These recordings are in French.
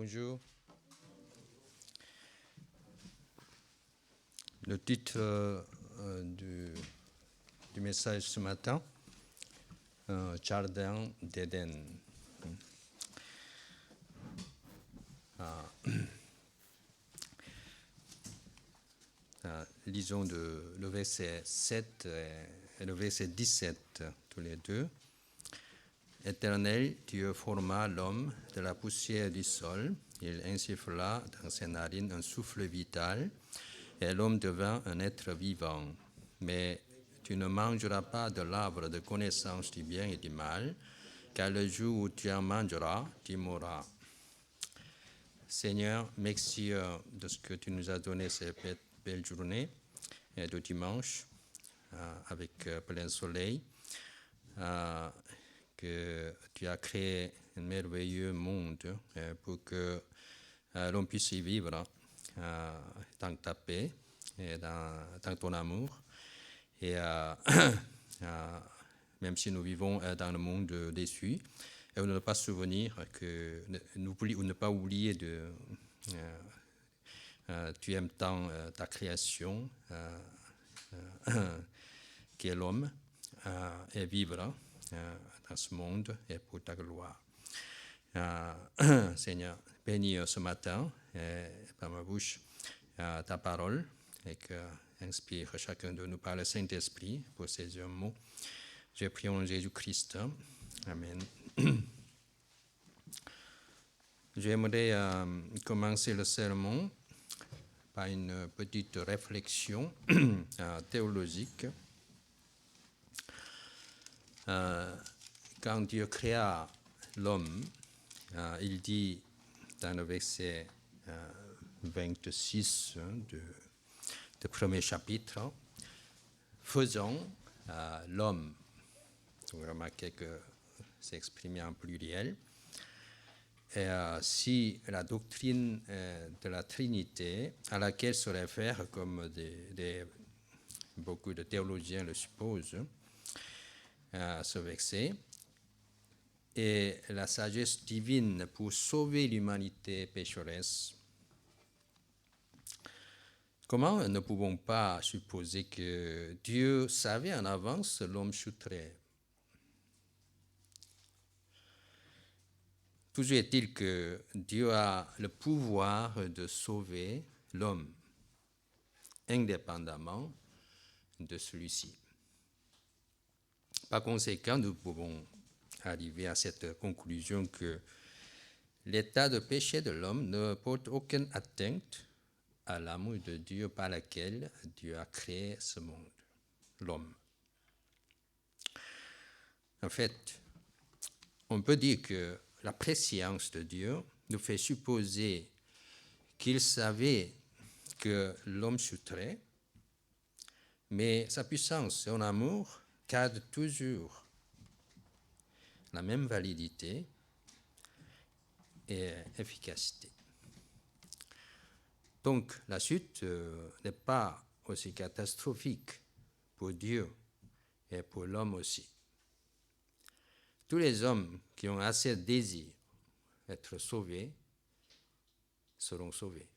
Bonjour. Le titre du message ce matin, Jardin d'Éden. Lisons le verset 7 et le verset 17, tous les deux. Éternel, Dieu forma l'homme de la poussière du sol. Il insuffla dans ses narines un souffle vital, et l'homme devint un être vivant. Mais tu ne mangeras pas de l'arbre de connaissance du bien et du mal, car le jour où tu en mangeras, tu mourras. Seigneur, merci de ce que tu nous as donné cette belle journée de dimanche avec plein soleil. Que tu as créé un merveilleux monde pour que l'on puisse y vivre dans ta paix et dans ton amour. Et même si nous vivons dans le monde déçu, et on ne doit pas ne pas oublier de tu aimes tant ta création qui est l'homme et vivre dans ce monde et pour ta gloire. Seigneur, bénis ce matin par ma bouche ta parole et que inspire chacun de nous par le Saint-Esprit pour ces mots. Je prie en Jésus-Christ. Amen. J'aimerais commencer le sermon par une petite réflexion théologique. Quand Dieu créa l'homme, il dit dans le verset 26 du premier chapitre, « Faisons l'homme ». Vous remarquez que c'est exprimé en pluriel. Et si la doctrine de la Trinité, à laquelle se réfère, comme beaucoup de théologiens le supposent, ce verset, et la sagesse divine pour sauver l'humanité pécheresse, comment ne pouvons pas supposer que Dieu savait en avance l'homme chuterait? Toujours est-il que Dieu a le pouvoir de sauver l'homme, indépendamment de celui-ci. Par conséquent, nous pouvons arriver à cette conclusion que l'état de péché de l'homme ne porte aucune atteinte à l'amour de Dieu par lequel Dieu a créé ce monde, l'homme. En fait, on peut dire que la préscience de Dieu nous fait supposer qu'il savait que l'homme chuterait, mais sa puissance et son amour gardent toujours la même validité et efficacité. Donc, la chute n'est pas aussi catastrophique pour Dieu et pour l'homme aussi. Tous les hommes qui ont assez de désir d'être sauvés seront sauvés.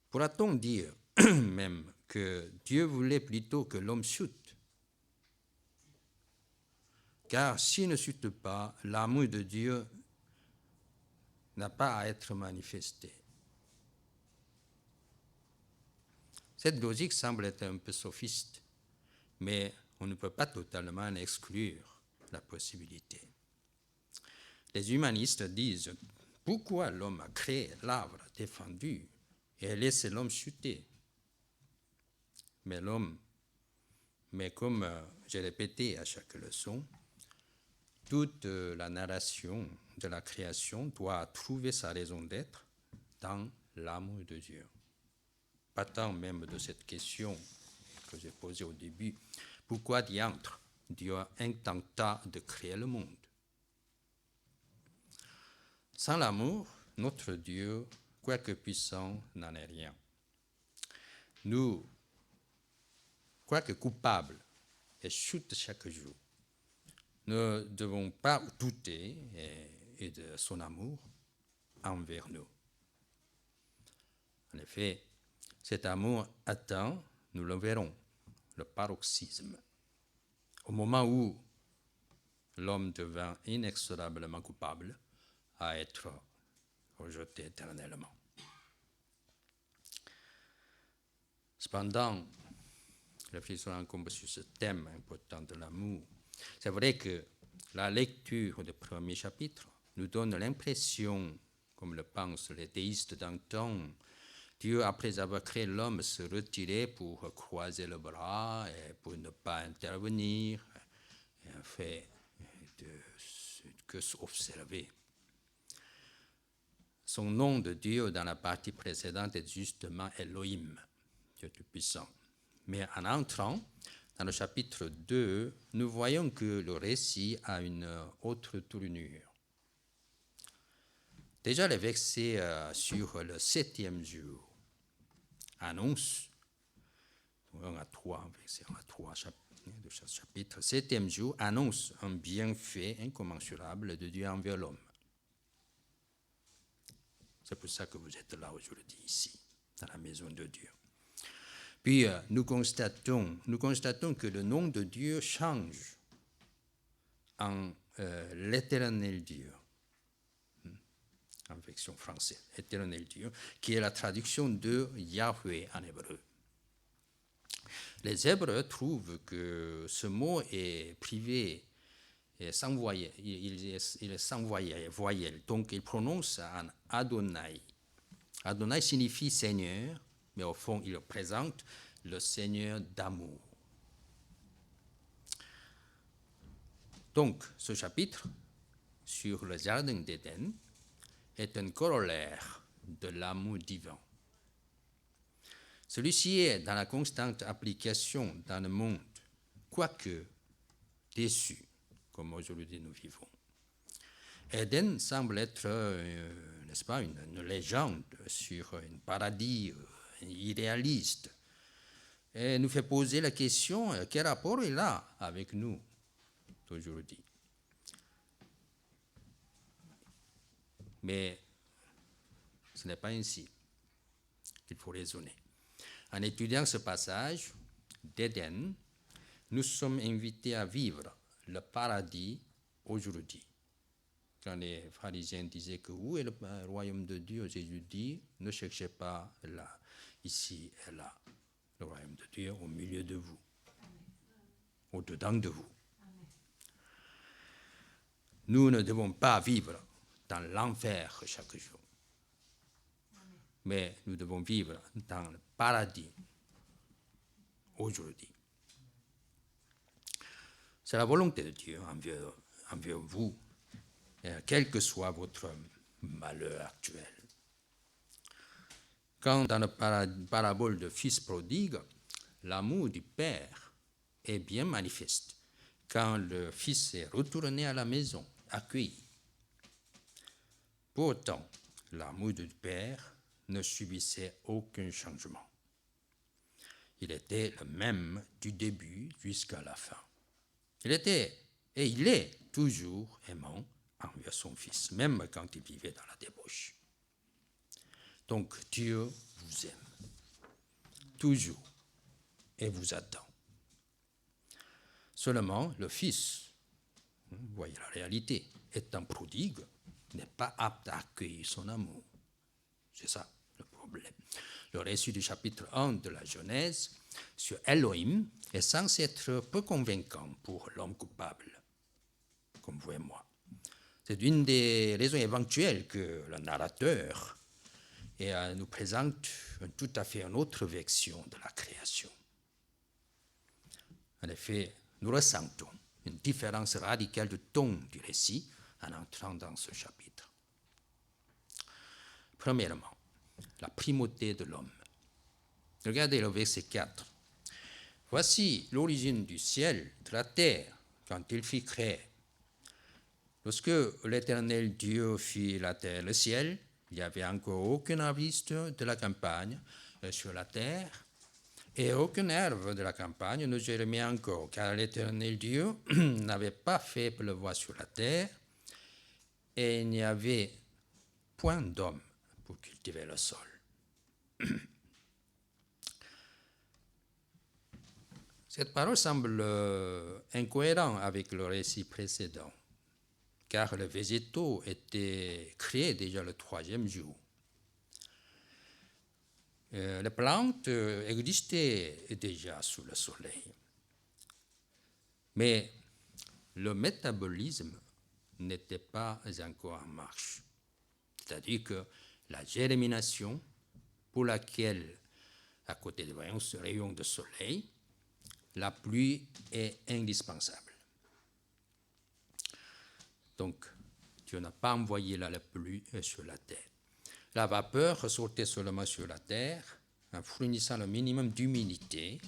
Pourra-t-on dire même que Dieu voulait plutôt que l'homme chute? Car s'il ne chute pas, l'amour de Dieu n'a pas à être manifesté. Cette logique semble être un peu sophiste, mais on ne peut pas totalement en exclure la possibilité. Les humanistes disent « Pourquoi l'homme a créé l'arbre défendu et a laissé l'homme chuter ?» Mais comme j'ai répété à chaque leçon, toute la narration de la création doit trouver sa raison d'être dans l'amour de Dieu. Partant même de cette question que j'ai posée au début, pourquoi diantre Dieu intenta de créer le monde? Sans l'amour, notre Dieu, quoique puissant, n'en est rien. Nous, quoique coupables, et chutent chaque jour, ne devons pas douter et de son amour envers nous. En effet, cet amour atteint, nous le verrons, le paroxysme. Au moment où l'homme devint inexorablement coupable à être rejeté éternellement. Cependant, réfléchissons encore sur ce thème important de l'amour. C'est vrai que la lecture du premier chapitre nous donne l'impression, comme le pensent les théistes d'antan, Dieu, après avoir créé l'homme, se retirait pour croiser le bras et pour ne pas intervenir, et en fait, que s'observer. Son nom de Dieu dans la partie précédente est justement Elohim, Dieu Tout-Puissant. Mais en entrant dans le chapitre 2, nous voyons que le récit a une autre tournure. Déjà, les versets sur le 7e jour annoncent, 1 à 3, verset 1 à 3 de chaque chapitre, 7e jour annonce un bienfait incommensurable de Dieu envers l'homme. C'est pour ça que vous êtes là aujourd'hui, ici, dans la maison de Dieu. Puis, nous constatons que le nom de Dieu change en l'éternel Dieu, en version française, éternel Dieu, qui est la traduction de Yahweh en hébreu. Les Hébreux trouvent que ce mot est privé et sans voyelle, il est sans voyelle, donc il prononce en Adonai. Adonai signifie Seigneur, mais au fond, il représente le Seigneur d'amour. Donc, ce chapitre sur le jardin d'Éden est un corollaire de l'amour divin. Celui-ci est dans la constante application dans le monde, quoique déçu, comme aujourd'hui nous vivons. Éden semble être, n'est-ce pas, une légende sur un paradis irréaliste et nous fait poser la question, quel rapport il a avec nous d'aujourd'hui? Mais ce n'est pas ainsi qu'il faut raisonner. En étudiant ce passage d'Éden, nous sommes invités à vivre le paradis aujourd'hui. Quand les pharisiens disaient que où est le royaume de Dieu, Jésus dit, ne cherchez pas là, ici et là. Le royaume de Dieu au milieu de vous, au-dedans de vous. Nous ne devons pas vivre dans l'enfer chaque jour, mais nous devons vivre dans le paradis aujourd'hui. C'est la volonté de Dieu envers vous, quel que soit votre malheur actuel. Quand dans la parabole de fils prodigue, l'amour du Père est bien manifeste quand le fils est retourné à la maison, accueilli. Pourtant, l'amour du Père ne subissait aucun changement. Il était le même du début jusqu'à la fin. Il était et il est toujours aimant envers son fils, même quand il vivait dans la débauche. Donc Dieu vous aime, toujours, et vous attend. Seulement, le fils, vous voyez la réalité, étant prodigue, n'est pas apte à accueillir son amour. C'est ça le problème. Le récit du chapitre 1 de la Genèse sur Elohim est censé être peu convaincant pour l'homme coupable, comme vous et moi. C'est une des raisons éventuelles que le narrateur nous présente tout à fait une autre version de la création. En effet, nous ressentons une différence radicale de ton du récit en entrant dans ce chapitre. Premièrement, la primauté de l'homme. Regardez le verset 4. Voici l'origine du ciel, de la terre, quand il fut créé. Lorsque l'Éternel Dieu fit la terre et le ciel, il n'y avait encore aucun arbuste de la campagne sur la terre, et aucune herbe de la campagne ne germait encore, car l'Éternel Dieu n'avait pas fait pleuvoir sur la terre, et il n'y avait point d'homme pour cultiver le sol. Cette parole semble incohérente avec le récit précédent, car les végétaux étaient créés déjà le troisième jour. Les plantes existaient déjà sous le soleil. Mais le métabolisme n'était pas encore en marche. C'est-à-dire que la germination, pour laquelle, à côté des rayons de soleil, la pluie est indispensable. Donc, Dieu n'a pas envoyé la pluie sur la terre. La vapeur ressortait seulement sur la terre en fournissant le minimum d'humidité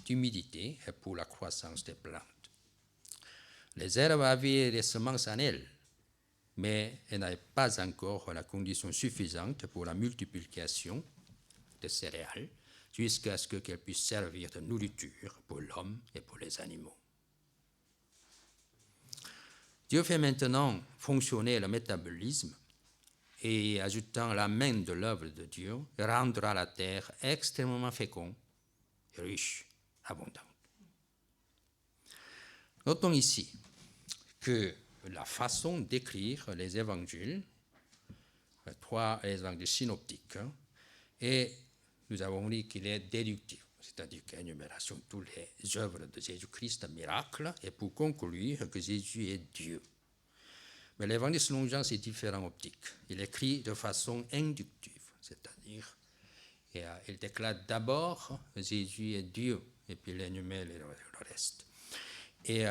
pour la croissance des plantes. Les herbes avaient des semences en elles, mais elles n'avaient pas encore la condition suffisante pour la multiplication des céréales jusqu'à ce qu'elles puissent servir de nourriture pour l'homme et pour les animaux. Dieu fait maintenant fonctionner le métabolisme et, ajoutant la main de l'œuvre de Dieu, rendra la terre extrêmement féconde, riche, abondante. Notons ici que la façon d'écrire les évangiles, les trois évangiles synoptiques, et nous avons dit qu'il est déductif, c'est-à-dire qu'il y a une énumération de toutes les œuvres de Jésus-Christ, miracles, et pour conclure que Jésus est Dieu. Mais l'évangile selon Jean, c'est différent optique. Il écrit de façon inductive, c'est-à-dire il déclare d'abord Jésus est Dieu, et puis il énumère le reste. Et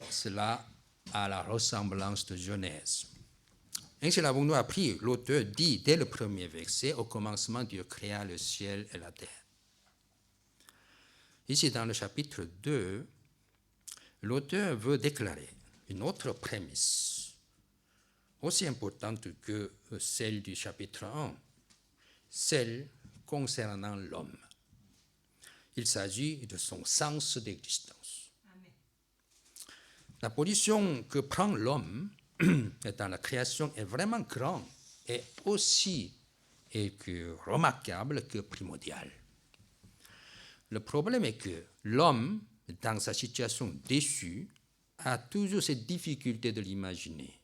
cela a la ressemblance de Genèse. Ainsi l'avons-nous appris, l'auteur dit dès le premier verset, au commencement Dieu créa le ciel et la terre. Ici dans le chapitre 2, l'auteur veut déclarer une autre prémisse, aussi importante que celle du chapitre 1, celle concernant l'homme. Il s'agit de son sens d'existence. Amen. La position que prend l'homme dans la création est vraiment grande et aussi remarquable que primordiale. Le problème est que l'homme, dans sa situation déchue, a toujours cette difficulté de l'imaginer.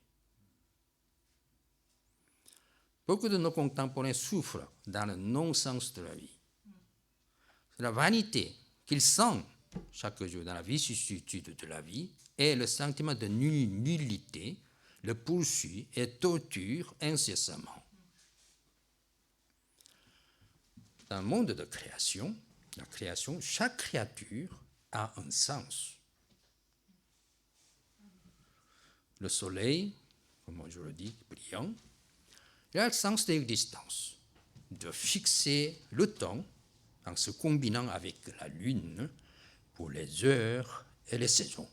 Beaucoup de nos contemporains souffrent dans le non-sens de la vie. C'est la vanité qu'ils sentent chaque jour dans la vicissitude de la vie et le sentiment de nullité le poursuit et torture incessamment. Dans le monde de création, la création, chaque créature a un sens. Le soleil, comme je le dis, brillant, il a le sens d'existence, de fixer le temps en se combinant avec la lune pour les heures et les saisons.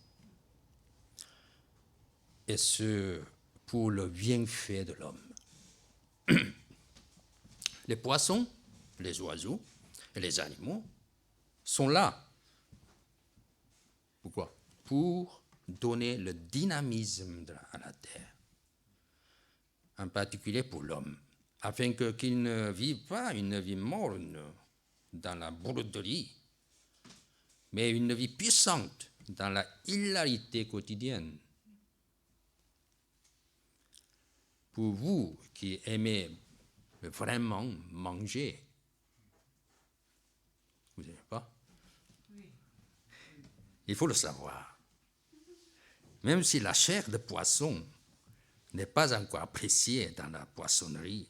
Et ce, pour le bienfait de l'homme. Les poissons, les oiseaux et les animaux sont là. Pourquoi? Pour donner le dynamisme à la terre, en particulier pour l'homme, afin qu'il ne vive pas une vie morne dans la broderie, mais une vie puissante dans la hilarité quotidienne. Pour vous qui aimez vraiment manger, vous n'aimez pas? Oui. Il faut le savoir. Même si la chair de poisson n'est pas encore appréciée dans la poissonnerie,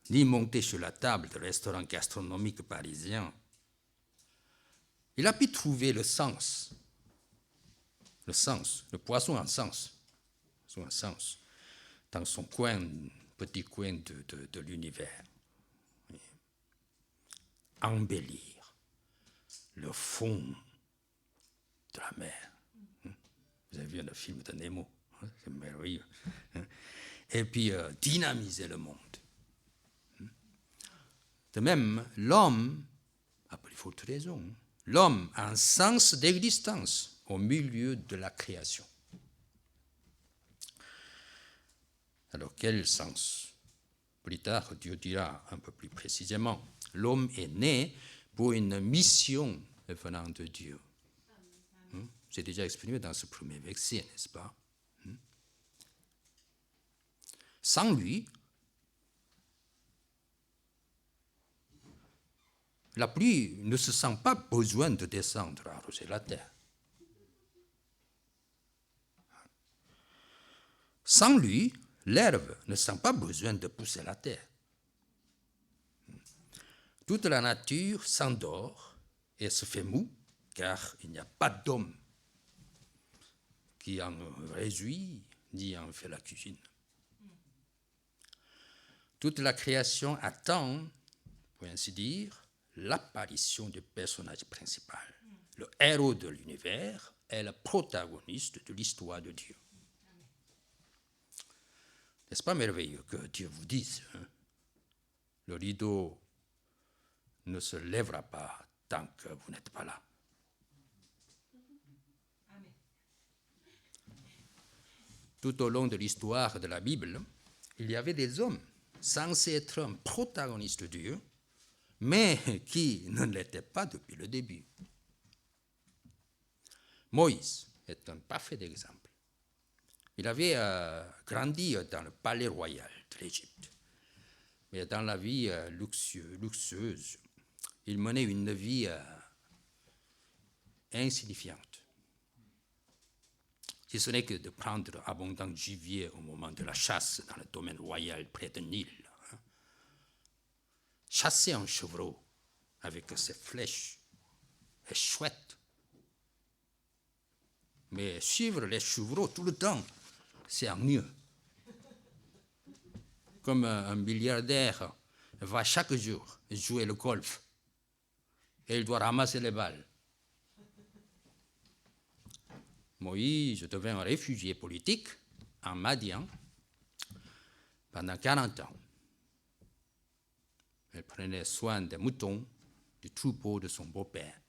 ni montée sur la table de restaurants gastronomiques parisiens, il a pu trouver le sens, le poisson en sens, dans son petit coin de l'univers. Embellir le fond de la mer. Vous avez vu le film de Nemo, c'est merveilleux. Et puis dynamiser le monde. De même, l'homme, à plus forte raison, l'homme a un sens d'existence au milieu de la création. Alors, quel sens? Plus tard, Dieu dira un peu plus précisément, l'homme est né pour une mission venant de Dieu. C'est déjà exprimé dans ce premier verset, n'est-ce pas? Sans lui, la pluie ne se sent pas besoin de descendre arroser la terre. Sans lui, l'herbe ne sent pas besoin de pousser la terre. Toute la nature s'endort et se fait mou, car il n'y a pas d'homme qui en réjouit ni en fait la cuisine. Toute la création attend, pour ainsi dire, l'apparition du personnage principal. Le héros de l'univers est le protagoniste de l'histoire de Dieu. N'est-ce pas merveilleux que Dieu vous dise, le rideau ne se lèvera pas tant que vous n'êtes pas là. Tout au long de l'histoire de la Bible, il y avait des hommes censés être un protagoniste de Dieu, mais qui ne l'étaient pas depuis le début. Moïse est un parfait exemple. Il avait grandi dans le palais royal de l'Égypte, mais dans la vie luxueuse, il menait une vie insignifiante. Si ce n'est que de prendre abondant gibier au moment de la chasse dans le domaine royal près de Nil. Chasser un chevreau avec ses flèches est chouette. Mais suivre les chevreaux tout le temps, c'est ennuyeux. Comme un milliardaire va chaque jour jouer le golf et il doit ramasser les balles. Moïse devint un réfugié politique en Madian pendant 40 ans. Il prenait soin des moutons, du troupeau de son beau-père.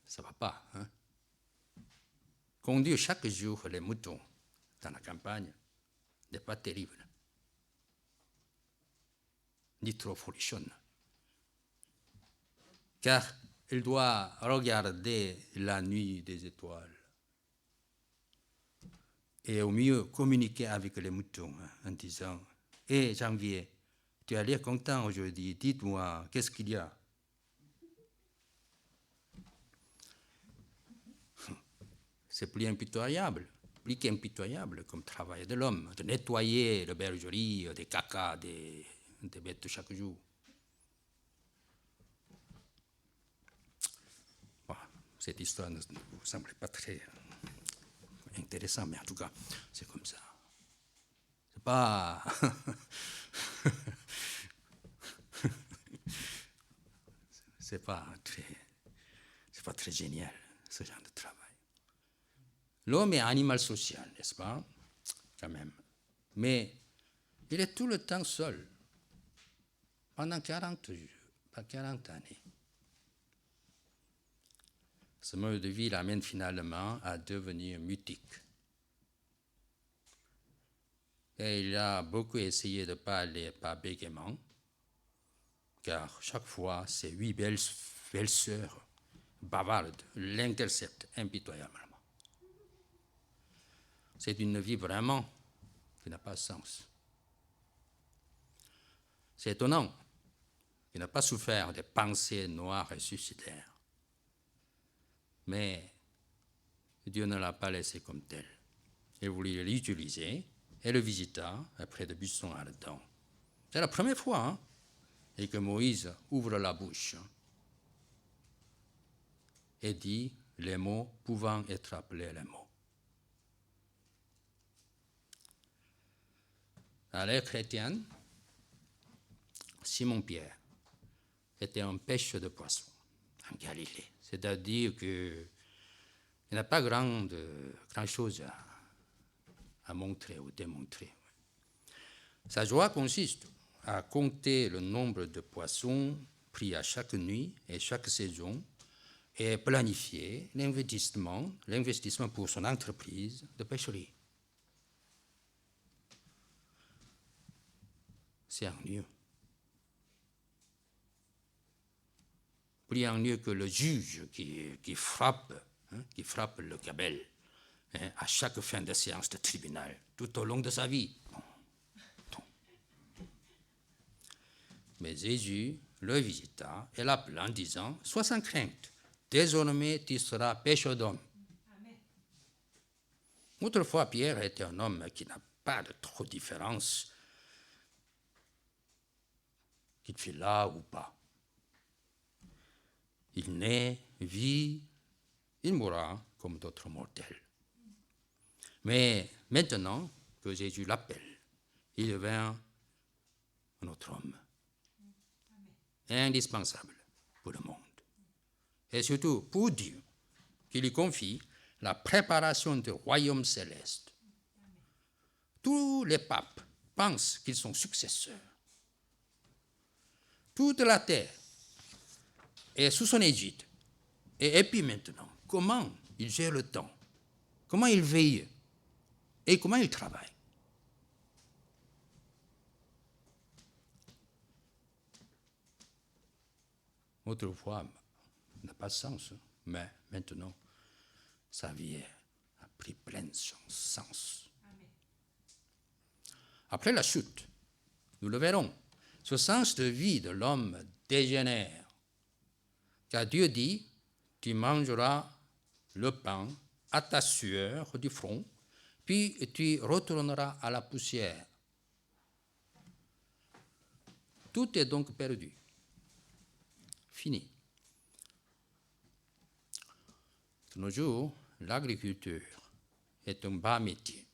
Ça ne va pas, hein? Conduire chaque jour les moutons dans la campagne n'est pas terrible, ni trop folichonne. Car il doit regarder la nuit des étoiles et au mieux communiquer avec les moutons en disant « Hé, Janvier, tu as l'air content aujourd'hui, dites-moi, qu'est-ce qu'il y a ?» C'est plus qu'impitoyable comme travail de l'homme, de nettoyer la bergerie, des cacas, des bêtes chaque jour. Bon, cette histoire ne vous semble pas très intéressante, mais en tout cas, c'est comme ça. C'est pas... c'est pas très génial, ce genre de travail. L'homme est animal social, n'est-ce pas? Quand même. Mais il est tout le temps seul, pendant 40 années. Ce mode de vie l'amène finalement à devenir mutique. Et il a beaucoup essayé de parler par bégaiement, car chaque fois, ces 8 belles sœurs bavardes l'interceptent impitoyablement. C'est une vie vraiment qui n'a pas de sens. C'est étonnant qu'il n'a pas souffert des pensées noires et suicidaires. Mais Dieu ne l'a pas laissé comme tel. Il voulait l'utiliser et le visita près de buissons ardents. C'est la première fois et que Moïse ouvre la bouche et dit les mots pouvant être appelés les mots. À l'ère chrétienne, Simon-Pierre était un pêcheur de poissons en Galilée. C'est-à-dire qu'il n'a pas grand-chose à montrer ou démontrer. Sa joie consiste à compter le nombre de poissons pris à chaque nuit et chaque saison et planifier l'investissement pour son entreprise de pêcherie. c'est ennuyeux. Plus ennuyeux que le juge qui frappe le gabelle à chaque fin de séance de tribunal, tout au long de sa vie. Mais Jésus le visita et l'appela en disant, « Sois sans crainte, désormais tu seras pêcheur d'hommes. » Autrefois, Pierre était un homme qui n'a pas de trop de différence qu'il fait là ou pas. Il naît, vit, il mourra comme d'autres mortels. Mais maintenant que Jésus l'appelle, il devient un autre homme, indispensable pour le monde. Et surtout pour Dieu, qui lui confie la préparation du royaume céleste. Tous les papes pensent qu'ils sont successeurs. Toute la terre est sous son égide. Et puis maintenant, comment il gère le temps? Comment il veille? Et comment il travaille? Autrefois, ça n'a pas de sens, mais maintenant, sa vie a pris plein sens. Après la chute, nous le verrons, ce sens de vie de l'homme dégénère. Car Dieu dit, tu mangeras le pain à ta sueur du front, puis tu retourneras à la poussière. Tout est donc perdu. Fini. De nos jours, l'agriculture est un bas métier.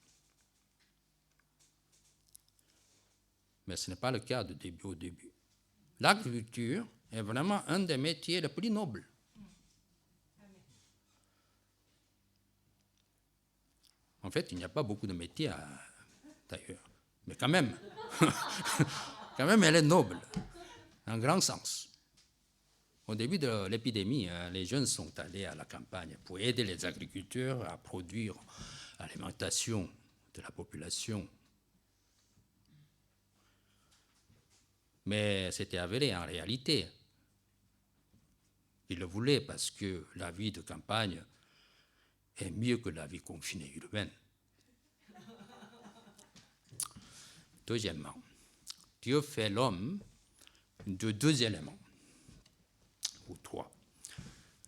Mais ce n'est pas le cas au début. L'agriculture est vraiment un des métiers les plus nobles. En fait, il n'y a pas beaucoup de métiers d'ailleurs. Mais quand même, elle est noble, en grand sens. Au début de l'épidémie, les jeunes sont allés à la campagne pour aider les agriculteurs à produire l'alimentation de la population. Mais c'était avéré en réalité. Ils le voulaient parce que la vie de campagne est mieux que la vie confinée urbaine. Deuxièmement, Dieu fait l'homme de deux éléments, ou trois.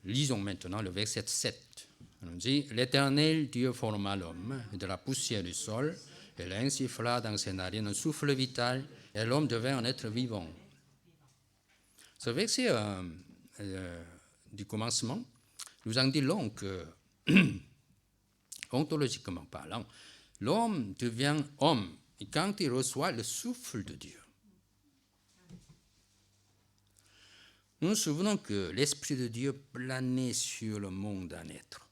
Lisons maintenant le verset 7. On dit, « L'Éternel Dieu forma l'homme de la poussière du sol, et l'insuffla dans ses narines un souffle vital, et l'homme devint un être vivant. » Ce verset du commencement nous en dit long que, ontologiquement parlant, l'homme devient homme quand il reçoit le souffle de Dieu. Nous nous souvenons que l'Esprit de Dieu planait sur le monde à naître.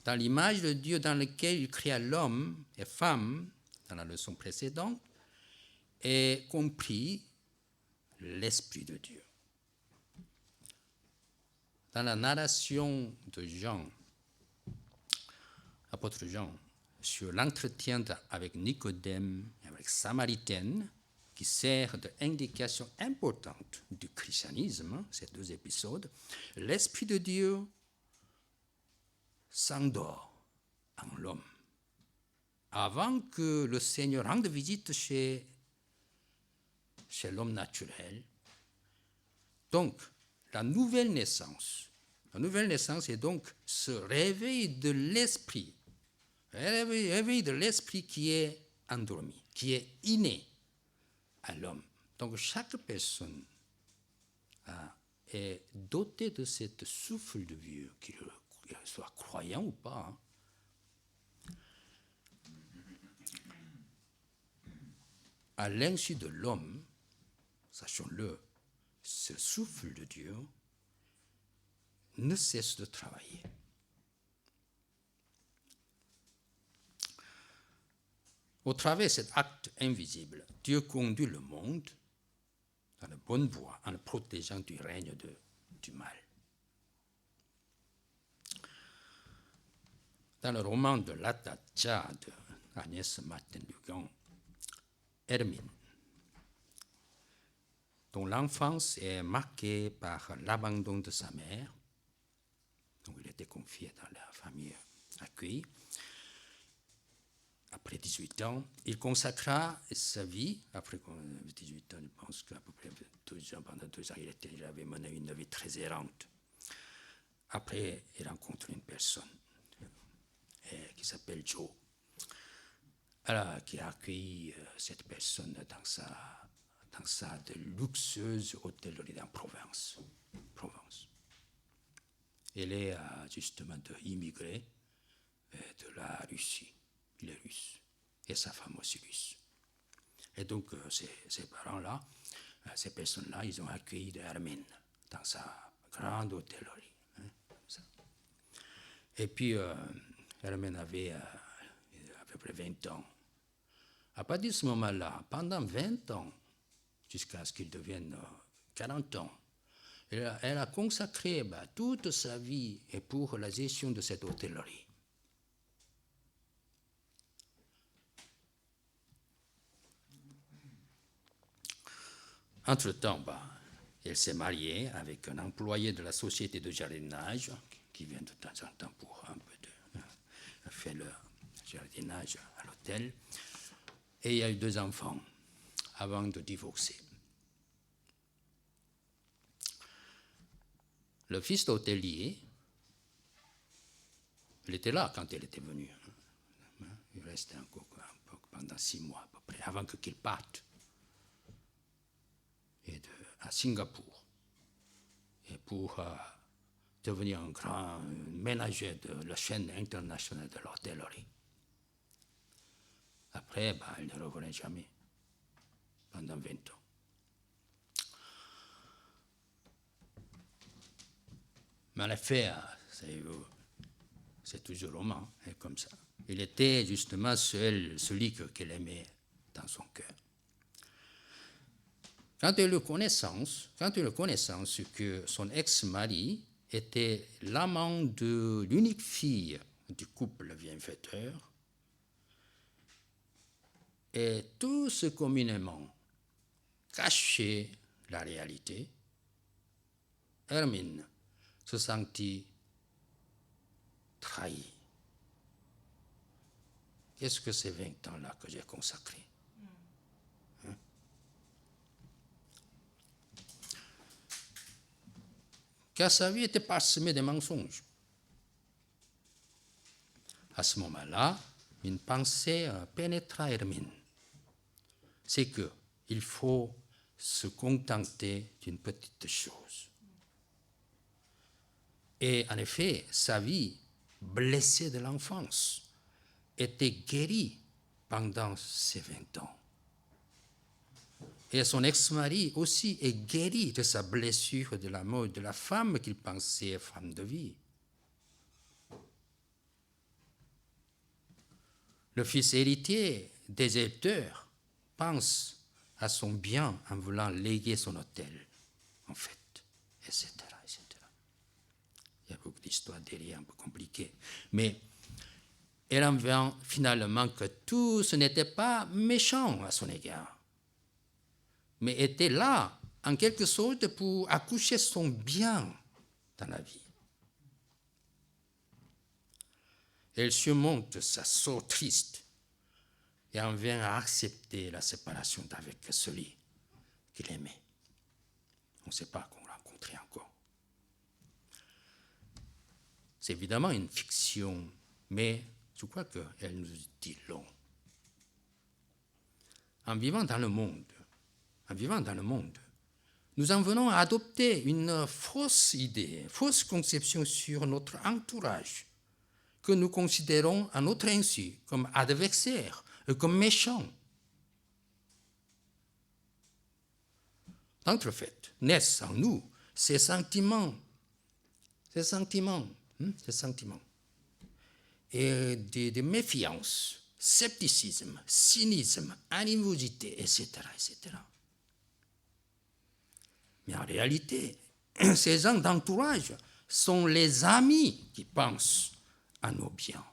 Dans l'image de Dieu dans laquelle il créa l'homme et femme, dans la leçon précédente, est compris l'Esprit de Dieu. Dans la narration de Jean, l'apôtre Jean, sur l'entretien avec Nicodème et avec Samaritaine, qui sert d'indication importante du christianisme, ces deux épisodes, l'Esprit de Dieu s'endort en l'homme, avant que le Seigneur rende visite chez l'homme naturel. Donc, la nouvelle naissance est donc ce réveil de l'esprit, réveil de l'esprit qui est endormi, qui est inné à l'homme. Donc, chaque personne est dotée de cette souffle de Dieu, qu'il soit croyant ou pas. À l'insu de l'homme, sachons-le, ce souffle de Dieu ne cesse de travailler. Au travers de cet acte invisible, Dieu conduit le monde dans la bonne voie en le protégeant du règne du mal. Dans le roman de l'Atadja d'Agnès Martin-Lugan, Hermine, dont l'enfance est marquée par l'abandon de sa mère. Donc il était confié dans la famille accueillie. Après 18 ans, il consacra sa vie, après 18 ans, je pense qu'à peu près 2 ans, pendant 2 ans, il avait mené une vie très errante. Après, il rencontre une personne qui s'appelle Joe, alors, qui a accueilli cette personne dans sa de luxueuse hôtellerie en Provence. Elle est justement immigrée de la Russie. Il est russe. Et sa femme aussi russe. Et donc, ces parents-là, ces personnes-là, ils ont accueilli Hermine dans sa grande hôtellerie. Et puis, Hermine avait à peu près 20 ans. À partir de ce moment-là, pendant 20 ans, jusqu'à ce qu'il devienne 40 ans, elle a consacré toute sa vie pour la gestion de cette hôtellerie. Entre-temps, elle s'est mariée avec un employé de la société de jardinage qui vient de temps en temps pour un peu de faire le jardinage à l'hôtel. Et il y a eu 2 enfants avant de divorcer. Le fils d'hôtelier, il était là quand elle était venue. Il restait encore pendant 6 mois à peu près, avant qu'il parte à Singapour. Et pour devenir un grand ménager de la chaîne internationale de l'hôtellerie. Après, il ne revenait jamais pendant 20 ans. Mais en effet, c'est toujours roman, comme ça. Il était justement celui qu'elle aimait dans son cœur. Quand elle eut connaissance que son ex-mari était l'amant de l'unique fille du couple bienfaiteur, et tous communément cachait la réalité, Hermine se sentit trahie. Qu'est-ce que ces 20 ans-là que j'ai consacrés? Car sa vie était parsemée de mensonges. À ce moment-là, une pensée pénétra Hermine. C'est qu'il faut se contenter d'une petite chose. Et en effet, sa vie, blessée de l'enfance, était guérie pendant ces 20 ans. Et son ex-mari aussi est guéri de sa blessure de la mort de la femme qu'il pensait femme de vie. Le fils héritier, déserteur, pense à son bien en voulant léguer son hôtel, en fait, etc., etc. Il y a beaucoup d'histoires derrière un peu compliquées. Mais elle en vient finalement que tout ce n'était pas méchant à son égard, mais était là, en quelque sorte, pour accoucher son bien dans la vie. Elle surmonte sa sort triste et en vient à accepter la séparation avec celui qu'il aimait. On ne sait pas qu'on rencontrait encore. C'est évidemment une fiction, mais je crois qu'elle nous dit long. En vivant dans le monde, nous en venons à adopter une fausse idée, fausse conception sur notre entourage, que nous considérons à notre insu comme adversaire, comme méchant. Entre fait, naissent en nous ces sentiments, et de méfiance, scepticisme, cynisme, animosité, etc., etc. Mais en réalité, ces gens d'entourage sont les amis qui pensent à nos biens.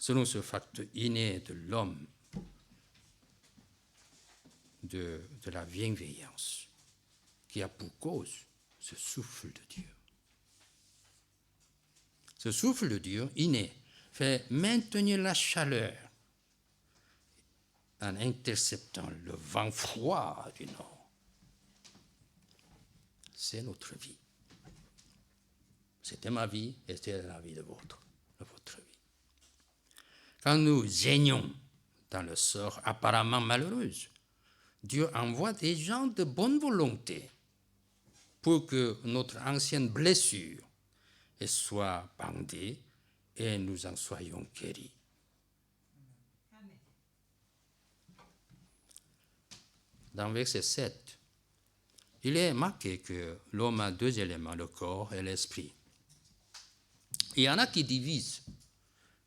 selon ce facteur inné de l'homme, de la bienveillance, qui a pour cause ce souffle de Dieu. Ce souffle de Dieu inné fait maintenir la chaleur en interceptant le vent froid du nord. C'est notre vie. C'était ma vie et c'était la vie de votre vie. Quand nous gênons dans le sort apparemment malheureux, Dieu envoie des gens de bonne volonté pour que notre ancienne blessure soit bandée et nous en soyons guéris. Dans verset 7, il est marqué que l'homme a deux éléments, le corps et l'esprit. Il y en a qui divisent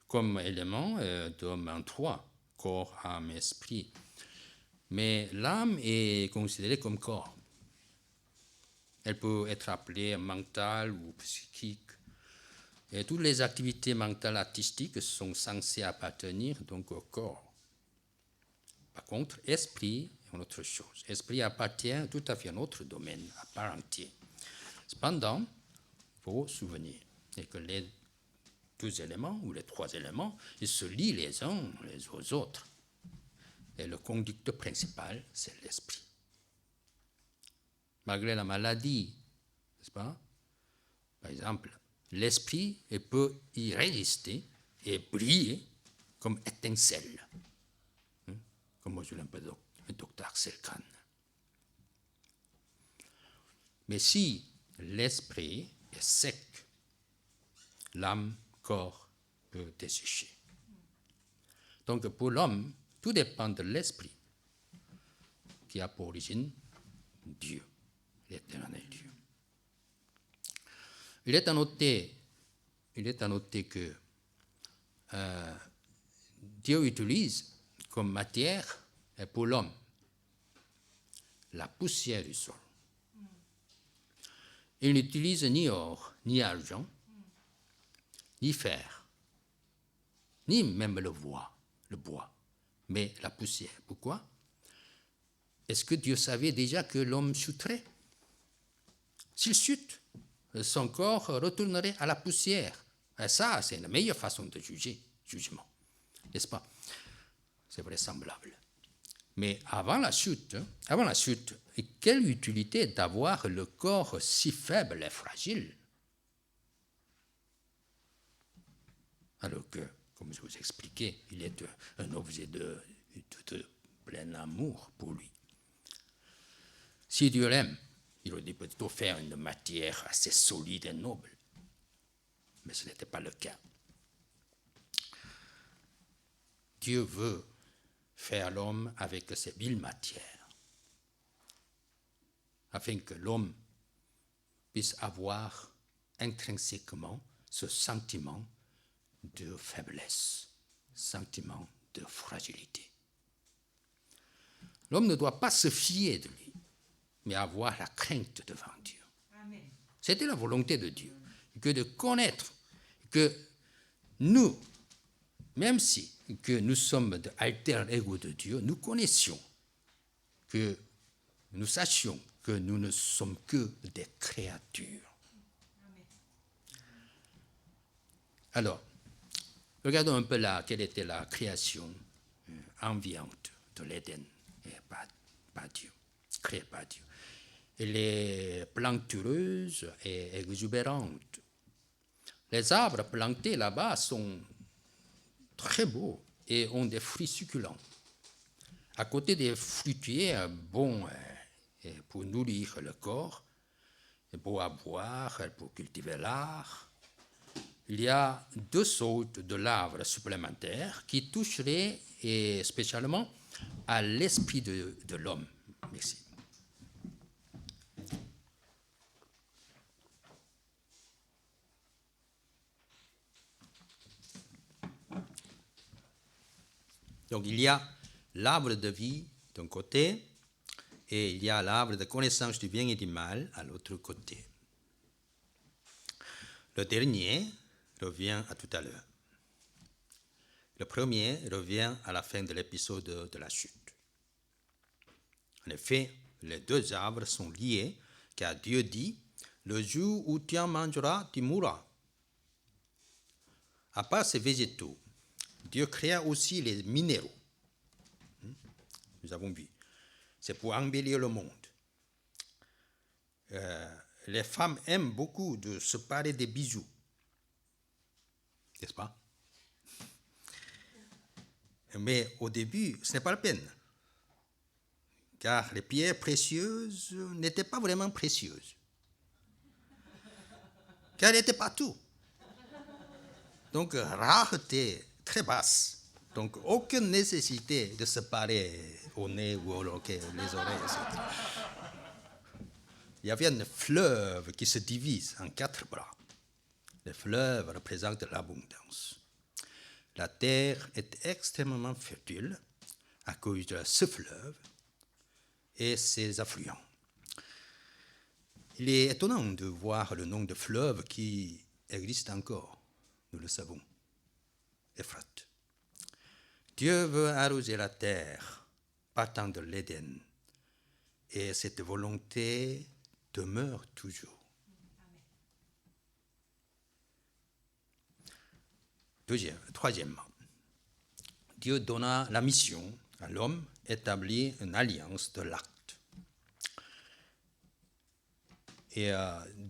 comme élément d'homme en trois, corps, âme, esprit. Mais l'âme est considérée comme corps. Elle peut être appelée mentale ou psychique. Et toutes les activités mentales artistiques sont censées appartenir donc au corps. Par contre, esprit est une autre chose. Esprit appartient tout à fait à un autre domaine, à part entière. Cependant, il faut se souvenir que les deux éléments ou les trois éléments, ils se lient les uns aux autres. Et le conducteur principal, c'est l'esprit. Malgré la maladie, n'est-ce pas? Par exemple, l'esprit peut y résister et briller comme étincelle. Comme je l'appelle le docteur Axel Kahn. Mais si l'esprit est sec, l'âme, corps peut dessécher. Donc pour l'homme, tout dépend de l'esprit qui a pour origine Dieu, l'éternel Dieu. Il est à noter que Dieu utilise comme matière pour l'homme la poussière du sol. Il n'utilise ni or, ni argent, ni fer, ni même le bois, mais la poussière. Pourquoi? Est-ce que Dieu savait déjà que l'homme chuterait? S'il chute, son corps retournerait à la poussière. Et ça, c'est la meilleure façon de jugement, n'est-ce pas? C'est vraisemblable. Mais avant la chute, quelle utilité d'avoir le corps si faible et fragile? Alors que, comme je vous expliquais, il est un objet de plein amour pour lui. Si Dieu l'aime, il aurait plutôt faire une matière assez solide et noble. Mais ce n'était pas le cas. Dieu veut faire l'homme avec ces viles matières, afin que l'homme puisse avoir intrinsèquement ce sentiment de faiblesse, sentiment de fragilité. L'homme ne doit pas se fier de lui, mais avoir la crainte devant Dieu. Amen. C'était la volonté de Dieu, que de connaître que nous, même si que nous sommes de alter ego de Dieu, nous connaissions, que nous sachions que nous ne sommes que des créatures. Amen. Alors, regardons un peu là quelle était la création ambiante de l'Éden, par Dieu, créée par Dieu. Elle est plantureuse et exubérante. Les arbres plantés là-bas sont très beaux et ont des fruits succulents. À côté des fruitiers bons pour nourrir le corps, beaux à boire, pour cultiver l'art, il y a deux sortes de l'arbre supplémentaires qui toucheraient et spécialement à l'esprit de l'homme. Merci. Donc il y a l'arbre de vie d'un côté et il y a l'arbre de connaissance du bien et du mal à l'autre côté. Le dernier revient à tout à l'heure. Le premier revient à la fin de l'épisode de la chute. En effet, les deux arbres sont liés, car Dieu dit, le jour où tu en mangeras, tu mourras. À part ces végétaux, Dieu créa aussi les minéraux. Nous avons vu. C'est pour embellir le monde. Les femmes aiment beaucoup de se parer des bijoux. N'est-ce pas? Mais au début, ce n'est pas la peine. Car les pierres précieuses n'étaient pas vraiment précieuses. Car elles étaient partout. Donc, rareté très basse. Donc, aucune nécessité de se parer au nez ou les oreilles, etc. Il y avait un fleuve qui se divise en 4 bras. Le fleuve représente l'abondance. La terre est extrêmement fertile à cause de ce fleuve et ses affluents. Il est étonnant de voir le nom de fleuve qui existe encore, nous le savons, Euphrate. Dieu veut arroser la terre partant de l'Éden et cette volonté demeure toujours. Troisièmement, Dieu donna la mission à l'homme, établit une alliance de l'acte. Et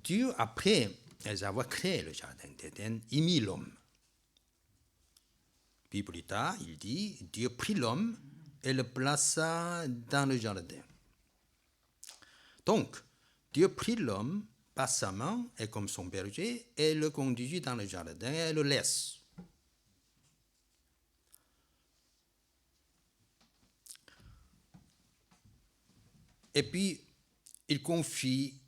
Dieu, après avoir créé le jardin d'Éden, y mit l'homme. Puis plus tard, il dit, Dieu prit l'homme et le plaça dans le jardin. Donc, Dieu prit l'homme par sa main et comme son berger et le conduisit dans le jardin et le laisse. Et puis, il confie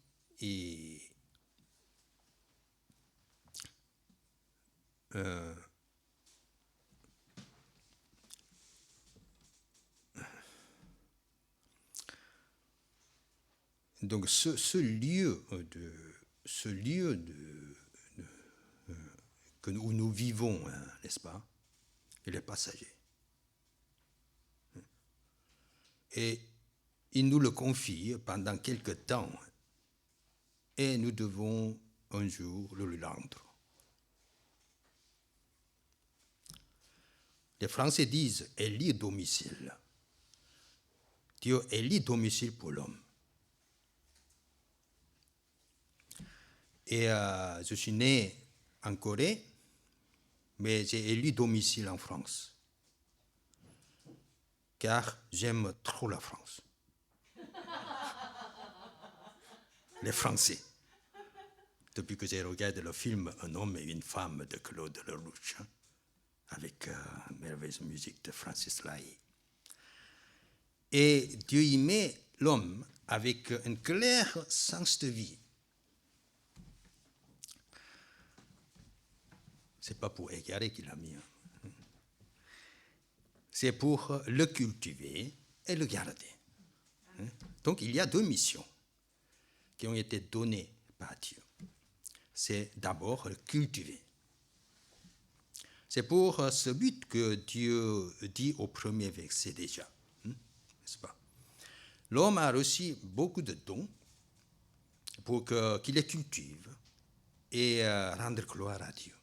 donc ce lieu où nous vivons, n'est-ce pas, il est passager. Et il nous le confie pendant quelque temps et nous devons un jour le lui rendre. Les Français disent « élit domicile ». Dieu élit domicile pour l'homme. Et je suis né en Corée, mais j'ai élu domicile en France. Car j'aime trop la France. Les Français. Depuis que j'ai regardé le film Un homme et une femme de Claude Lelouch, avec la merveilleuse musique de Francis Lai. Et Dieu y met l'homme avec un clair sens de vie. Ce n'est pas pour égarer qu'il a mis. C'est pour le cultiver et le garder. Donc il y a 2 missions qui ont été données par Dieu. C'est d'abord le cultiver. C'est pour ce but que Dieu dit au premier verset déjà, n'est-ce pas? L'homme a reçu beaucoup de dons pour qu'il les cultive et rendre gloire à Dieu.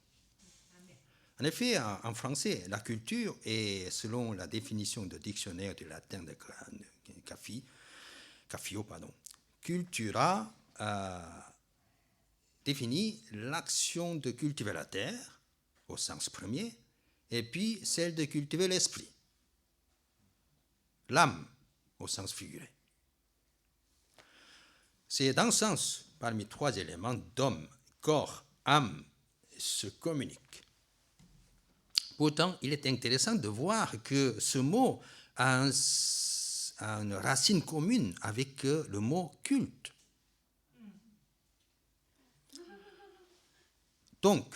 En effet, en français, la culture est, selon la définition du dictionnaire du latin de Caffio, cultura définit l'action de cultiver la terre, au sens premier, et puis celle de cultiver l'esprit, l'âme, au sens figuré. C'est dans ce sens, parmi 3 éléments d'homme, corps, âme, se communiquent. Pourtant, il est intéressant de voir que ce mot a une racine commune avec le mot culte. Donc,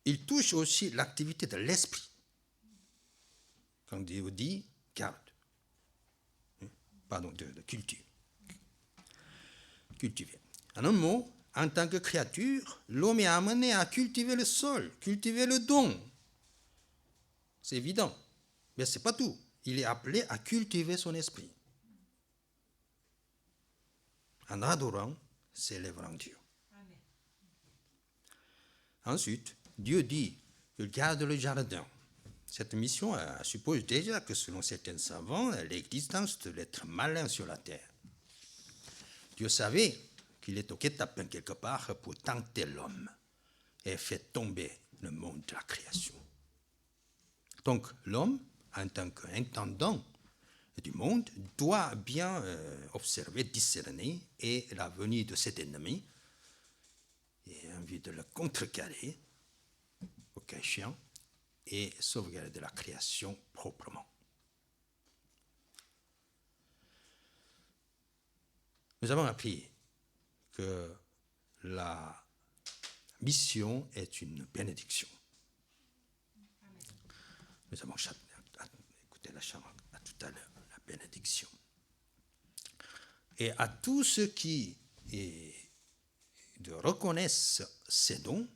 il touche aussi l'activité de l'esprit. Quand Dieu dit garde, de culture. Cultiver. En un mot, en tant que créature, l'homme est amené à cultiver le sol, cultiver le don. C'est évident. Mais ce n'est pas tout. Il est appelé à cultiver son esprit. En adorant, s'élèvera en Dieu. Amen. Ensuite, Dieu dit qu'il garde le jardin. Cette mission suppose déjà que selon certains savants, l'existence de l'être malin sur la terre. Dieu savait qu'il est au guet-apens quelque part pour tenter l'homme et fait tomber le monde de la création. Donc l'homme, en tant qu'intendant du monde, doit bien observer, discerner et la venue de cet ennemi et envie de le contrecarrer, au cas échéant, et sauvegarder la création proprement. Nous avons appris que la mission est une bénédiction. Nous avons écouté la chambre tout à l'heure, la bénédiction. Et à tous ceux qui reconnaissent ces dons,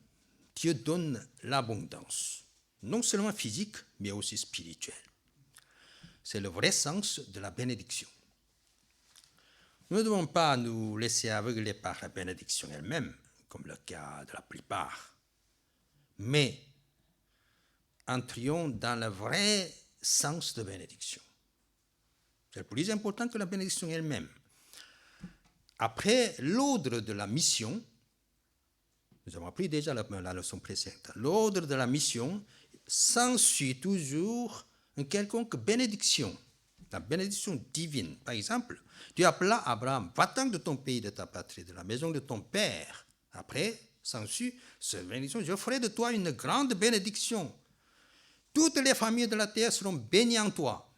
Dieu donne l'abondance, non seulement physique, mais aussi spirituelle. C'est le vrai sens de la bénédiction. Nous ne devons pas nous laisser aveugler par la bénédiction elle-même, comme le cas de la plupart, mais entrions dans le vrai sens de bénédiction. C'est plus important que la bénédiction elle-même. Après l'ordre de la mission, nous avons appris déjà la leçon précédente, l'ordre de la mission s'ensuit toujours une quelconque bénédiction, la bénédiction divine. Par exemple, Dieu appela Abraham, va-t'en de ton pays, de ta patrie, de la maison de ton père. Après, s'ensuit cette bénédiction, je ferai de toi une grande bénédiction. Toutes les familles de la terre seront bénies en toi.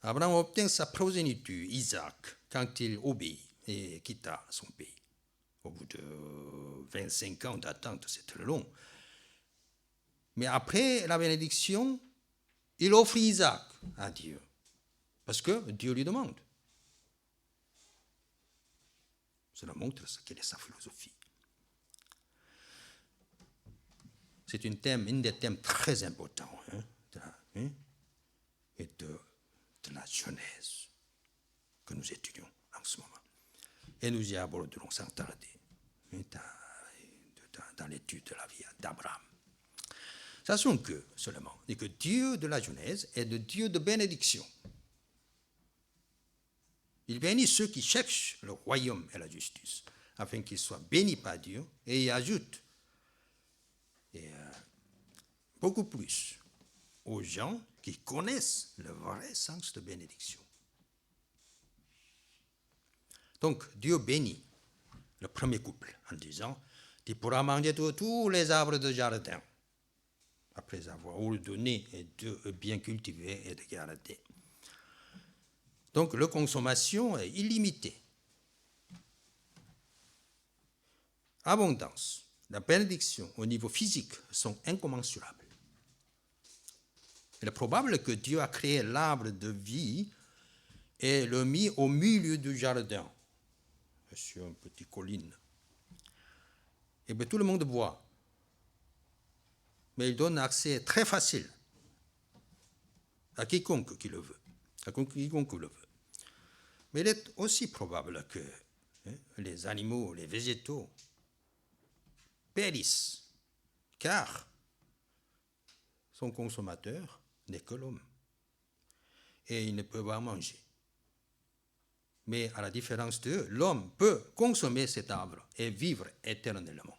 Abraham obtient sa progéniture, Isaac, quand il obéit et quitta son pays. Au bout de 25 ans d'attente, c'est très long. Mais après la bénédiction, il offre Isaac à Dieu, parce que Dieu lui demande. Cela montre quelle est sa philosophie. C'est un des thèmes très importants de la Genèse que nous étudions en ce moment. Et nous y aborderons sans tarder dans l'étude de la vie d'Abraham. Sachons que seulement, que Dieu de la Genèse est le Dieu de bénédiction. Il bénit ceux qui cherchent le royaume et la justice, afin qu'ils soient bénis par Dieu, et il ajoute beaucoup plus aux gens qui connaissent le vrai sens de bénédiction. Donc, Dieu bénit le premier couple en disant, tu pourras manger de tous les arbres de jardin, après avoir ordonné de bien cultiver et de garder. Donc, la consommation est illimitée. Abondance, la bénédiction au niveau physique sont incommensurables. Il est probable que Dieu a créé l'arbre de vie et le mis au milieu du jardin, sur une petite colline. Et bien tout le monde voit. Mais il donne accès très facile à quiconque qui le veut. À quiconque le veut. Mais il est aussi probable que les animaux, les végétaux périssent, car son consommateur n'est que l'homme. Et il ne peut pas manger. Mais à la différence d'eux, l'homme peut consommer cet arbre et vivre éternellement.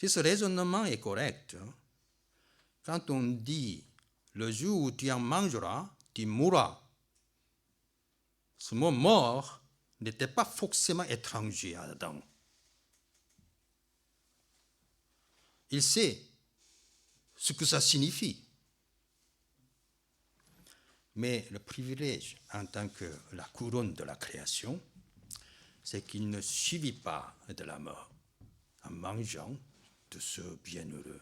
Si ce raisonnement est correct, quand on dit « le jour où tu en mangeras, tu mourras », ce mot « mort » n'était pas forcément étranger à Adam. Il sait ce que ça signifie. Mais le privilège en tant que la couronne de la création, c'est qu'il ne subit pas de la mort en mangeant de ce bienheureux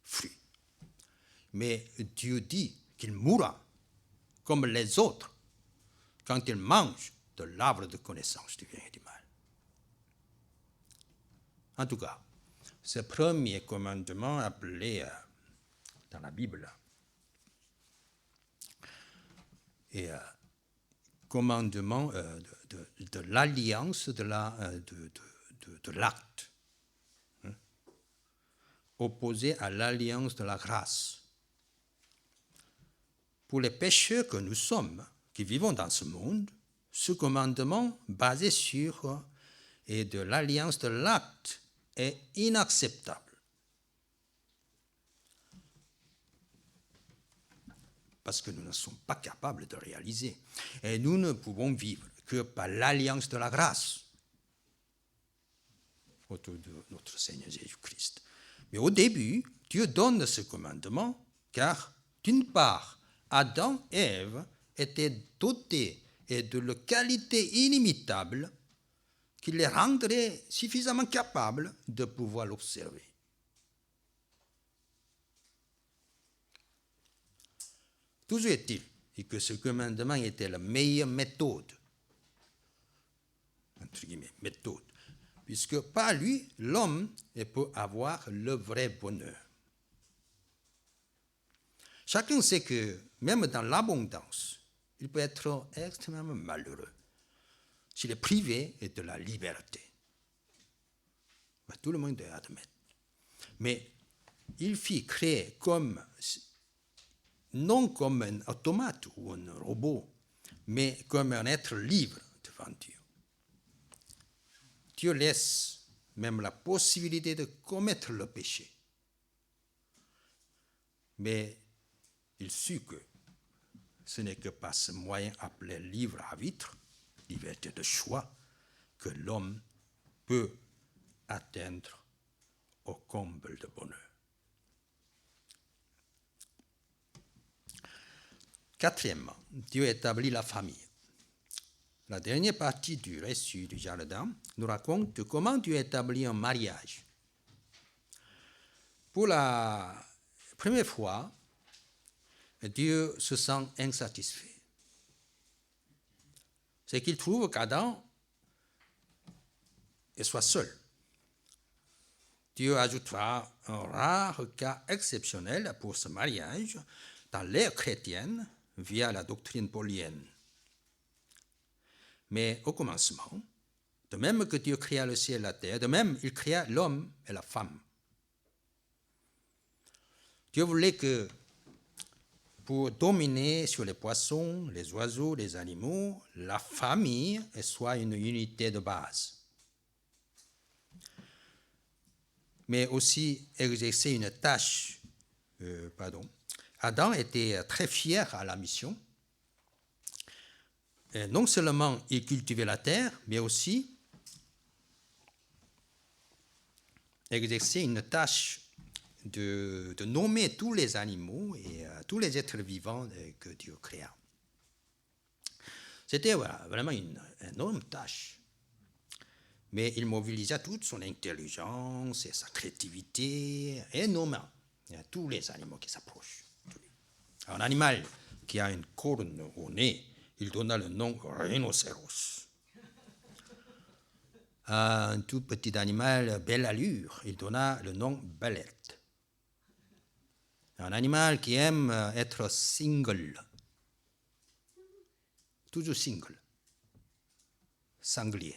fruit. Mais Dieu dit qu'il mourra comme les autres quand il mange de l'arbre de connaissance du bien et du mal. En tout cas, ce premier commandement appelé dans la Bible et commandement de l'alliance de l'acte, hein, opposé à l'alliance de la grâce. Pour les pécheurs que nous sommes, qui vivons dans ce monde, ce commandement basé sur et de l'alliance de l'acte est inacceptable. Parce que nous ne sommes pas capables de réaliser. Et nous ne pouvons vivre que par l'alliance de la grâce autour de notre Seigneur Jésus-Christ. Mais au début, Dieu donne ce commandement car, d'une part, Adam et Ève étaient dotés de la qualité inimitable qui les rendrait suffisamment capables de pouvoir l'observer. Toujours est-il que ce commandement était la meilleure méthode, entre guillemets, méthode, puisque par lui, l'homme peut avoir le vrai bonheur. Chacun sait que même dans l'abondance, il peut être extrêmement malheureux s'il est privé de la liberté. Tout le monde doit admettre. Mais il fut créé non comme un automate ou un robot, mais comme un être libre devant Dieu. Dieu laisse même la possibilité de commettre le péché. Mais il sut que ce n'est que par ce moyen appelé libre arbitre, liberté de choix, que l'homme peut atteindre au comble de bonheur. Quatrièmement, Dieu établit la famille. La dernière partie du récit du jardin nous raconte comment Dieu établit un mariage. Pour la première fois, Dieu se sent insatisfait. C'est qu'il trouve qu'Adam soit seul. Dieu ajoutera un rare cas exceptionnel pour ce mariage dans l'ère chrétienne via la doctrine paulienne. Mais au commencement, de même que Dieu créa le ciel et la terre, de même il créa l'homme et la femme. Dieu voulait que pour dominer sur les poissons, les oiseaux, les animaux, la famille soit une unité de base. Mais aussi exercer une tâche. Adam était très fier à la mission. Et non seulement il cultivait la terre, mais aussi exercer une tâche de nommer tous les animaux et tous les êtres vivants que Dieu créa. C'était vraiment une énorme tâche. Mais il mobilisa toute son intelligence et sa créativité et nomma tous les animaux qui s'approchent de lui. Un animal qui a une corne au nez, il donna le nom rhinocéros. Un tout petit animal belle allure, il donna le nom belette. Un animal qui aime être single, toujours single, sanglier.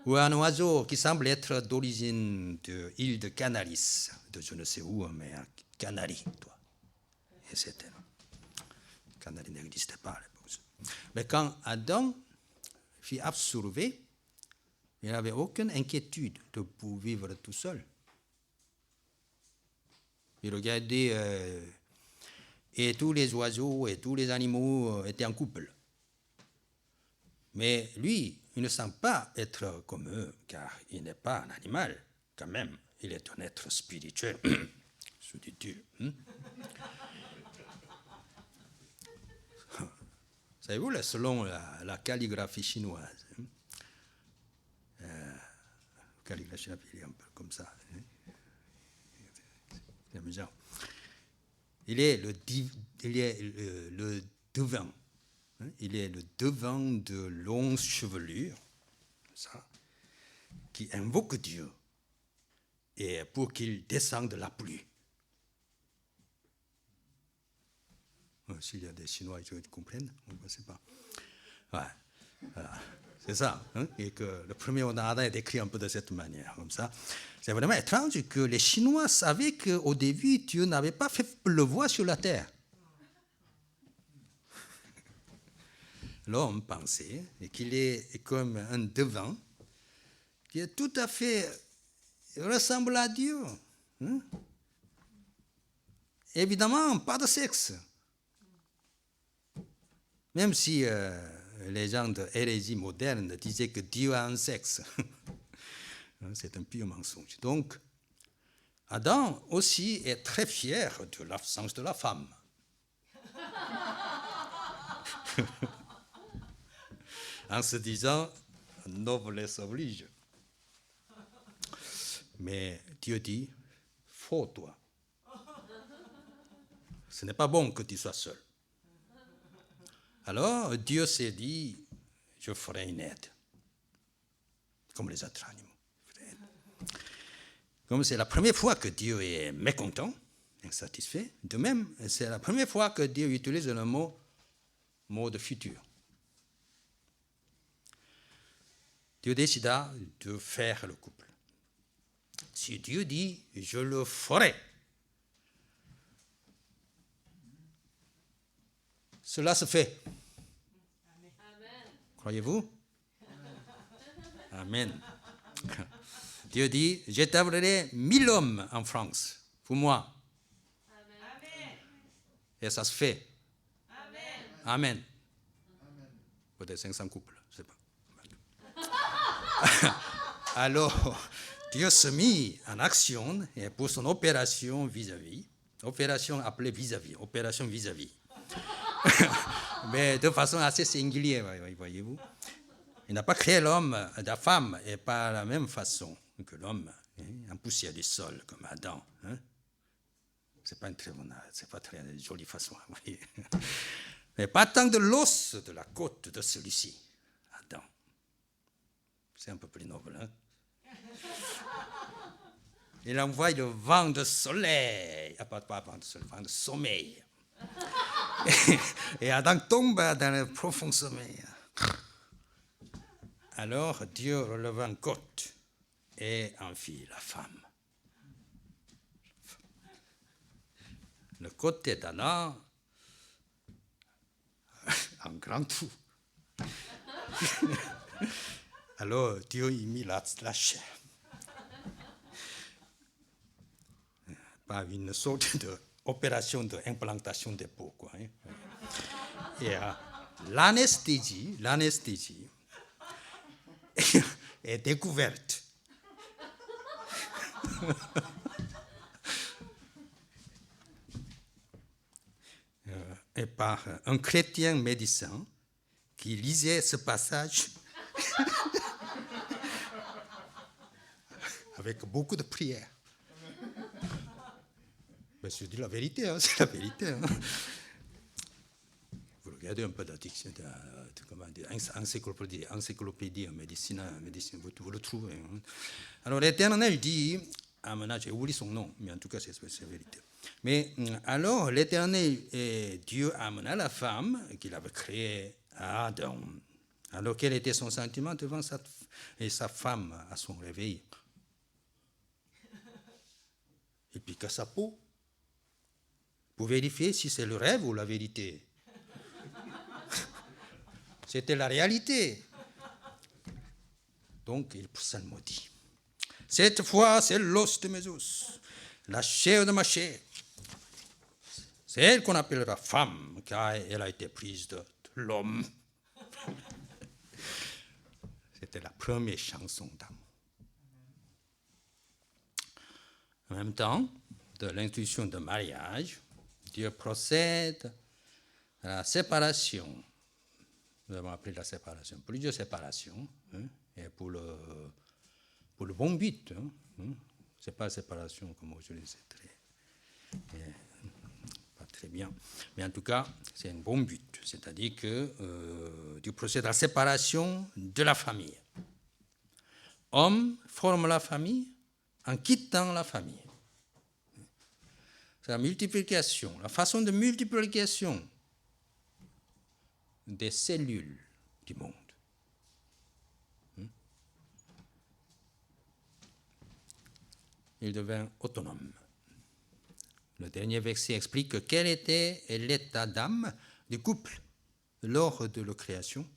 Ou un oiseau qui semble être d'origine de l'île de Canaris, de je ne sais où, mais Canaries, toi. Et c'était. Canaries n'existait pas à l'époque. Mais quand Adam fut absorbé, il n'avait aucune inquiétude de pour vivre tout seul. Il regardait et tous les oiseaux et tous les animaux étaient en couple. Mais lui, il ne sent pas être comme eux, car il n'est pas un animal, quand même. Il est un être spirituel, se dit-il. Savez-vous, selon la calligraphie chinoise, calligraphie est un peu comme ça. C'est amusant. Il est le devin. Il est le devin de longues chevelures, ça, qui invoquent Dieu et pour qu'il descende la pluie. S'il y a des Chinois qui comprennent, on ne sait pas. Ouais, voilà. C'est ça. Hein? Et que le premier Onada est décrit un peu de cette manière, comme ça. C'est vraiment étrange que les Chinois savaient qu'au début, Dieu n'avait pas fait pleuvoir sur la terre. L'homme pensait qu'il est comme un devin qui est tout à fait ressemble à Dieu. Hein? Évidemment, pas de sexe. Même si les gens de l'hérésie moderne disaient que Dieu a un sexe. C'est un pur mensonge. Donc, Adam aussi est très fier de l'absence de la femme. En se disant, noblesse oblige. Mais Dieu dit, faux toi. Ce n'est pas bon que tu sois seul. Alors, Dieu s'est dit, je ferai une aide, comme les autres animaux. Comme c'est la première fois que Dieu est mécontent, insatisfait, de même, c'est la première fois que Dieu utilise le mot de futur. Dieu décida de faire le couple. Si Dieu dit, je le ferai, cela se fait. Amen. Croyez-vous? Amen. Dieu dit, j'établirai 1000 hommes en France pour moi. Amen. Et ça se fait. Amen. Amen. Peut-être 500 couples, je ne sais pas. Alors, Dieu se mit en action et pour son opération vis-à-vis, opération appelée vis-à-vis, opération vis-à-vis. Mais de façon assez singulière, voyez-vous. Il n'a pas créé l'homme, la femme, et pas de la même façon que l'homme, en poussière du sol, comme Adam. Hein? C'est pas très jolie façon, vous voyez. Mais pas tant de l'os de la côte de celui-ci, Adam. C'est un peu plus noble, hein? Il envoie le vent de soleil, pas vent de soleil, vent de sommeil. Et Adam tombe dans le profond sommeil. Alors Dieu releva une côte et en fit la femme. Le côté d'Adam, un grand trou. Alors Dieu y mit la chair. Pas une sorte d'opération d'implantation des peaux, quoi. Hein. Et l'anesthésie est découverte. Et par un chrétien médecin qui lisait ce passage avec beaucoup de prières. Ben, je dis la vérité, hein, c'est la vérité. Hein. Vous regardez un peu la dictionnaire, encyclopédie en médecine, vous le trouvez. Hein. Alors l'Éternel dit, j'ai oublié son nom, mais en tout cas c'est la vérité. Mais alors l'Éternel Dieu amena la femme qu'il avait créée à Adam. Alors quel était son sentiment devant sa femme à son réveil? Il piqua sa peau pour vérifier si c'est le rêve ou la vérité. C'était la réalité. Donc il psalmodie. Cette fois, c'est l'os de mes os, la chair de ma chair. C'est elle qu'on appellera femme, car elle a été prise de l'homme. C'était la première chanson d'amour. En même temps, de l'institution de mariage, Dieu procède à la séparation. Nous avons appelé la séparation, plusieurs séparations, hein, et pour le bon but. Hein, ce n'est pas la séparation comme aujourd'hui, c'est pas très bien. Mais en tout cas, c'est un bon but. C'est-à-dire que Dieu procède à la séparation de la famille Homme forme la famille en quittant la famille. C'est la multiplication, la façon de multiplication des cellules du monde. Il devint autonome. Le dernier verset explique quel était l'état d'âme du couple lors de la création.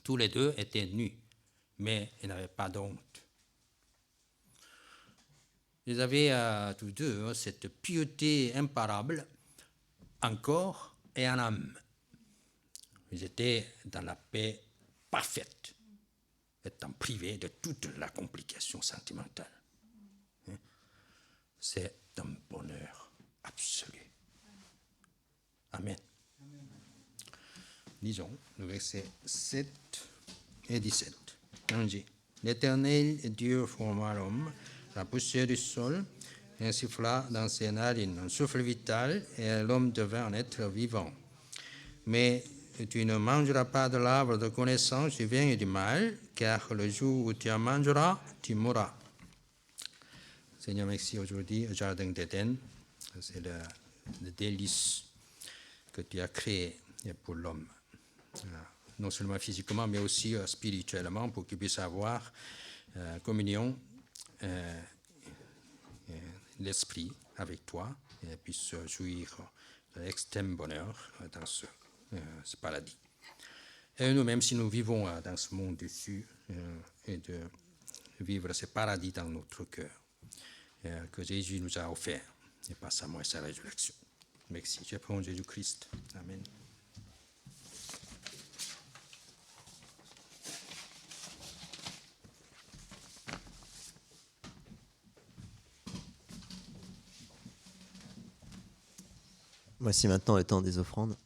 Tous les deux étaient nus, mais ils n'avaient pas d'honte. Ils avaient tous deux cette piété imparable en corps et en âme. Ils étaient dans la paix parfaite, étant privés de toute la complication sentimentale. C'est un bonheur absolu. Amen. Lisons le verset 7 et 17. On dit, l'Éternel Dieu forma l'homme, la poussière du sol, et insuffla dans ses narines un souffle vital, et l'homme devint un être vivant. Mais tu ne mangeras pas de l'arbre de connaissance du bien et du mal, car le jour où tu en mangeras, tu mourras. Seigneur, merci aujourd'hui au Jardin d'Éden. C'est le délice que tu as créé pour l'homme. Non seulement physiquement, mais aussi spirituellement, pour qu'il puisse avoir communion, l'esprit avec toi, et puisse jouir de l'extrême bonheur dans ce paradis. Et nous, même si nous vivons dans ce monde dessus, et de vivre ce paradis dans notre cœur, que Jésus nous a offert, et par sa mort et sa résurrection. Merci. Je prie en Jésus-Christ. Amen. Voici maintenant le temps des offrandes.